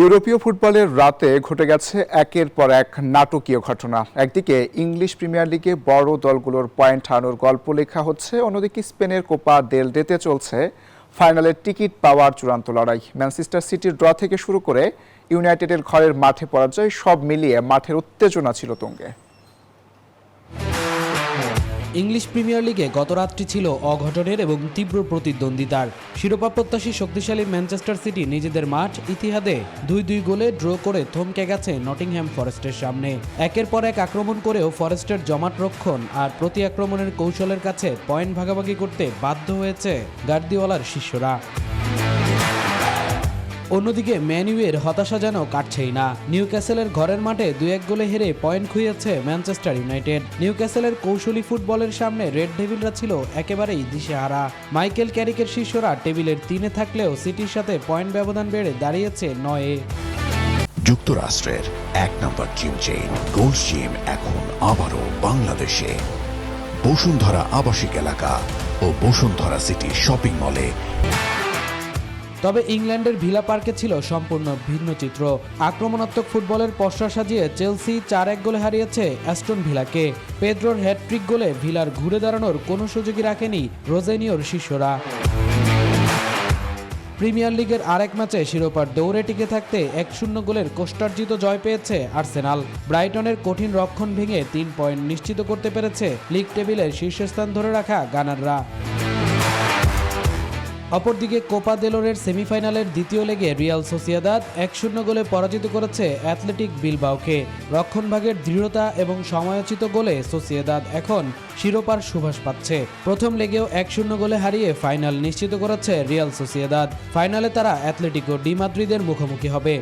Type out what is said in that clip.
ইউরোপীয় ফুটবলের রাতে ঘটে গেছে একের পর এক নাটকীয় ঘটনা। একদিকে ইংলিশ প্রিমিয়ার লিগে বড় দলগুলোর পয়েন্ট হারানোর গল্প লেখা হচ্ছে, অন্যদিকে স্পেনের কোপা দেল রেতে চলছে ফাইনালের টিকিট পাওয়ার চূড়ান্ত লড়াই। ম্যানচেস্টার সিটির ড্র থেকে শুরু করে ইউনাইটেডের ঘরের মাঠে পরাজয়, সব মিলিয়ে মাঠের উত্তেজনা ছিল তুঙ্গে। ইংলিশ প্রিমিয়ার লিগে গত রাতটি ছিল অঘটনের এবং তীব্র প্রতিদ্বন্দ্বিতার। শিরোপা প্রত্যাশী শক্তিশালী ম্যানচেস্টার সিটি নিজেদের মাঠ ইতিহাদে 2-2 গোলে ড্র করে থমকে গেছে নটিংহ্যাম ফরেস্টের সামনে। একের পর এক আক্রমণ করেও ফরেস্টের জমাট রক্ষণ আর প্রতি আক্রমণের কৌশলের কাছে পয়েন্ট ভাগাভাগি করতে বাধ্য হয়েছে গার্দিওলার শিষ্যরা। অন্যদিকে ম্যান ইউয়ের হতাশা যেন কাটছেই না। নিউক্যাসেলের ঘরের মাঠে 2-1 গোলে হেরে পয়েন্ট খুইয়েছে ম্যানচেস্টার ইউনাইটেড। নিউক্যাসেলের কৌশলী ফুটবলের সামনে রেড ডেভিলরা ছিল একেবারেই দিশেহারা। মাইকেল ক্যারিকের শিষ্যরা টেবিলের 3-এ থাকলেও সিটির সাথে পয়েন্ট ব্যবধান বেড়ে দাঁড়িয়েছে 9-এ। যুক্তরাষ্ট্রের 1 নম্বর জিম চেইন গোল্ড জিম এখন আবারও বাংলাদেশে। বসুন্ধরা আবাসিক এলাকা ও বসুন্ধরা সিটি শপিং মলে। তবে ইংল্যান্ডের ভিলা পার্কে ছিল সম্পূর্ণ ভিন্ন চিত্র। আক্রমণাত্মক ফুটবলের পসরা সাজিয়ে চেলসি 4-1 গোলে হারিয়েছে অ্যাস্টন ভিলাকে। পেদ্রোর হ্যাটট্রিক গোলে ভিলার ঘুরে দাঁড়ানোর কোনো সুযোগই রাখেনি রোজেনিওর শিষ্যরা। প্রিমিয়ার লিগের আরেক ম্যাচে শিরোপার দৌড়ে টিকে থাকতে 1-0 গোলের কোষ্টার্জিত জয় পেয়েছে আর্সেনাল। ব্রাইটনের কঠিন রক্ষণ ভেঙে 3 পয়েন্ট নিশ্চিত করতে পেরেছে লিগ টেবিলের শীর্ষস্থান ধরে রাখা গানাররা। অপরদিকে কোপা দেলোরের সেমিফাইনালের দ্বিতীয় লেগে রিয়াল সোসিয়েদাদ 1-0 গোলে পরাজিত করেছে অ্যাথলেটিক বিলবাওকে। রক্ষণভাগের দৃঢ়তা এবং সময়োচিত গোলে সোসিয়েদাদ এখন শিরোপার সুবাস পাচ্ছে। প্রথম লেগেও 1-0 গোলে হারিয়ে ফাইনাল নিশ্চিত করেছে রিয়াল সোসিয়েদাদ। ফাইনালে তারা অ্যাথলেটিকো ডি মাদ্রিদের মুখোমুখি হবে।